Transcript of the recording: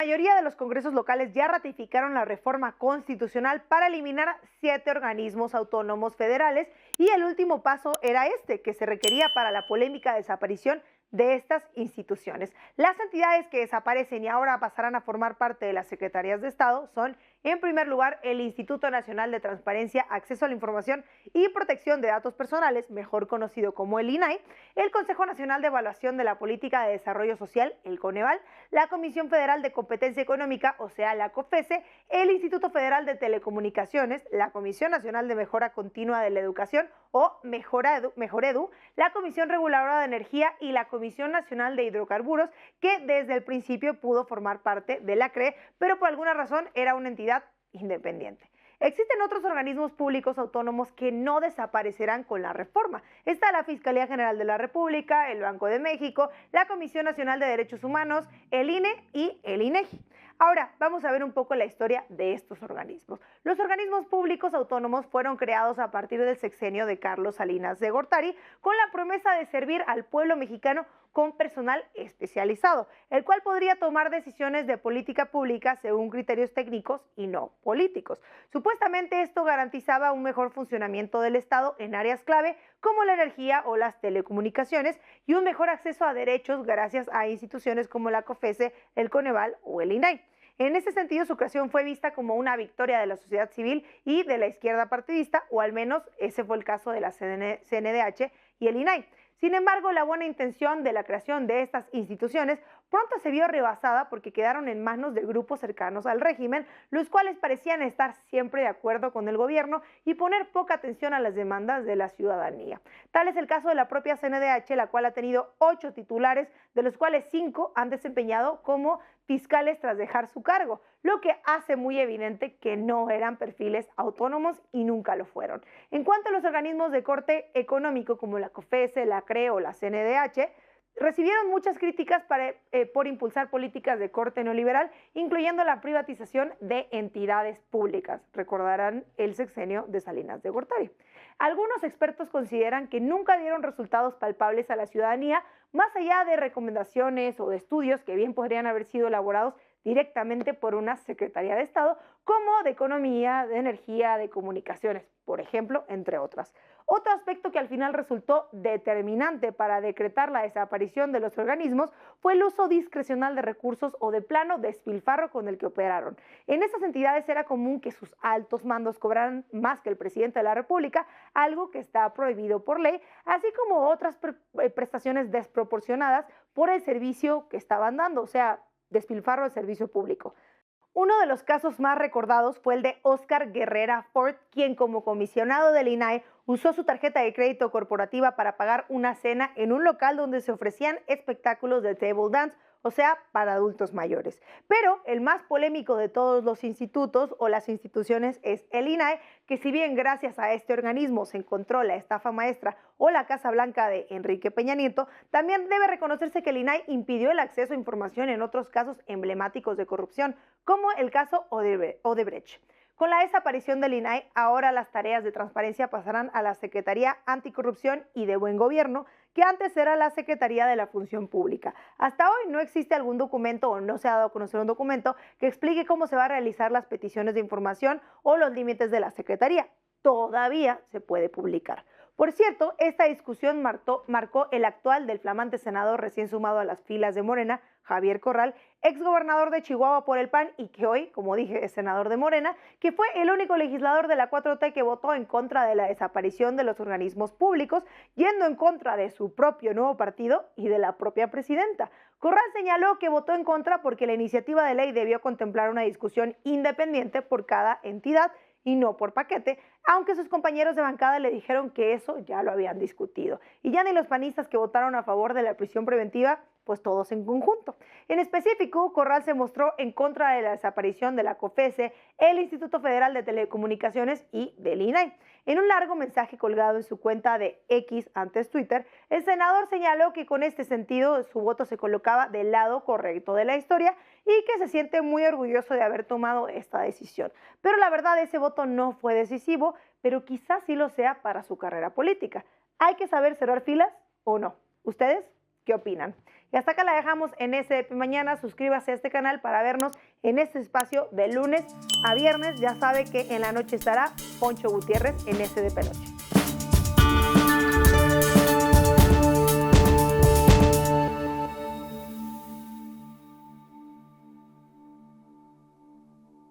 mayoría de los congresos locales ya ratificaron la reforma constitucional para eliminar 7 organismos autónomos federales y el último paso era este, que se requería para la polémica desaparición de estas instituciones. Las entidades que desaparecen y ahora pasarán a formar parte de las secretarías de Estado son, en primer lugar, el Instituto Nacional de Transparencia, Acceso a la Información y Protección de Datos Personales, mejor conocido como el INAI, el Consejo Nacional de Evaluación de la Política de Desarrollo Social, el Coneval, la Comisión Federal de Competencia Económica, o sea, la COFESE, el Instituto Federal de Telecomunicaciones, la Comisión Nacional de Mejora Continua de la Educación, o Mejoredu, la Comisión Reguladora de Energía y la Comisión Nacional de Hidrocarburos, que desde el principio pudo formar parte de la CRE, pero por alguna razón era una entidad independiente. Existen otros organismos públicos autónomos que no desaparecerán con la reforma. Está la Fiscalía General de la República, el Banco de México, la Comisión Nacional de Derechos Humanos, el INE y el INEGI. Ahora, vamos a ver un poco la historia de estos organismos. Los organismos públicos autónomos fueron creados a partir del sexenio de Carlos Salinas de Gortari con la promesa de servir al pueblo mexicano con personal especializado, el cual podría tomar decisiones de política pública según criterios técnicos y no políticos. Supuestamente esto garantizaba un mejor funcionamiento del Estado en áreas clave como la energía o las telecomunicaciones y un mejor acceso a derechos gracias a instituciones como la COFESE, el Coneval o el INAI. En ese sentido, su creación fue vista como una victoria de la sociedad civil y de la izquierda partidista, o al menos ese fue el caso de la CNDH y el INAI. Sin embargo, la buena intención de la creación de estas instituciones pronto se vio rebasada porque quedaron en manos de grupos cercanos al régimen, los cuales parecían estar siempre de acuerdo con el gobierno y poner poca atención a las demandas de la ciudadanía. Tal es el caso de la propia CNDH, la cual ha tenido 8 titulares, de los cuales 5 han desempeñado como fiscales tras dejar su cargo, lo que hace muy evidente que no eran perfiles autónomos y nunca lo fueron. En cuanto a los organismos de corte económico como la COFESE, la CRE o la CNDH, recibieron muchas críticas por impulsar políticas de corte neoliberal, incluyendo la privatización de entidades públicas. Recordarán el sexenio de Salinas de Gortari. Algunos expertos consideran que nunca dieron resultados palpables a la ciudadanía, más allá de recomendaciones o de estudios que bien podrían haber sido elaborados directamente por una Secretaría de Estado, como de Economía, de Energía, de Comunicaciones, por ejemplo, entre otras. Otro aspecto que al final resultó determinante para decretar la desaparición de los organismos fue el uso discrecional de recursos o de plano despilfarro con el que operaron. En estas entidades era común que sus altos mandos cobraran más que el presidente de la República, algo que está prohibido por ley, así como otras prestaciones desproporcionadas por el servicio que estaban dando, o sea, despilfarro del servicio público. Uno de los casos más recordados fue el de Óscar Guerrera Ford, quien como comisionado del INAI usó su tarjeta de crédito corporativa para pagar una cena en un local donde se ofrecían espectáculos de table dance, o sea, para adultos mayores. Pero el más polémico de todos los institutos o las instituciones es el INAI, que si bien gracias a este organismo se encontró la estafa maestra o la Casa Blanca de Enrique Peña Nieto, también debe reconocerse que el INAI impidió el acceso a información en otros casos emblemáticos de corrupción, como el caso Odebrecht. Con la desaparición del INAI, ahora las tareas de transparencia pasarán a la Secretaría Anticorrupción y de Buen Gobierno, que antes era la Secretaría de la Función Pública. Hasta hoy no existe algún documento o no se ha dado a conocer un documento que explique cómo se va a realizar las peticiones de información o los límites de la Secretaría. Todavía se puede publicar. Por cierto, esta discusión marcó el actual del flamante senador recién sumado a las filas de Morena, Javier Corral, exgobernador de Chihuahua por el PAN y que hoy, como dije, es senador de Morena, que fue el único legislador de la 4T que votó en contra de la desaparición de los organismos públicos, yendo en contra de su propio nuevo partido y de la propia presidenta. Corral señaló que votó en contra porque la iniciativa de ley debió contemplar una discusión independiente por cada entidad y no por paquete, aunque sus compañeros de bancada le dijeron que eso ya lo habían discutido. Y ya ni los panistas que votaron a favor de la prisión preventiva, pues todos en conjunto. En específico, Corral se mostró en contra de la desaparición de la COFESE, el Instituto Federal de Telecomunicaciones y del INAI. En un largo mensaje colgado en su cuenta de X, antes Twitter, el senador señaló que con este sentido su voto se colocaba del lado correcto de la historia y que se siente muy orgulloso de haber tomado esta decisión. Pero la verdad, ese voto no fue decisivo, pero quizás sí lo sea para su carrera política. ¿Hay que saber cerrar filas o no? ¿Ustedes qué opinan. Y hasta acá la dejamos en SDP Mañana. Suscríbase a este canal para vernos en este espacio de lunes a viernes. Ya sabe que en la noche estará Poncho Gutiérrez en SDP Noche.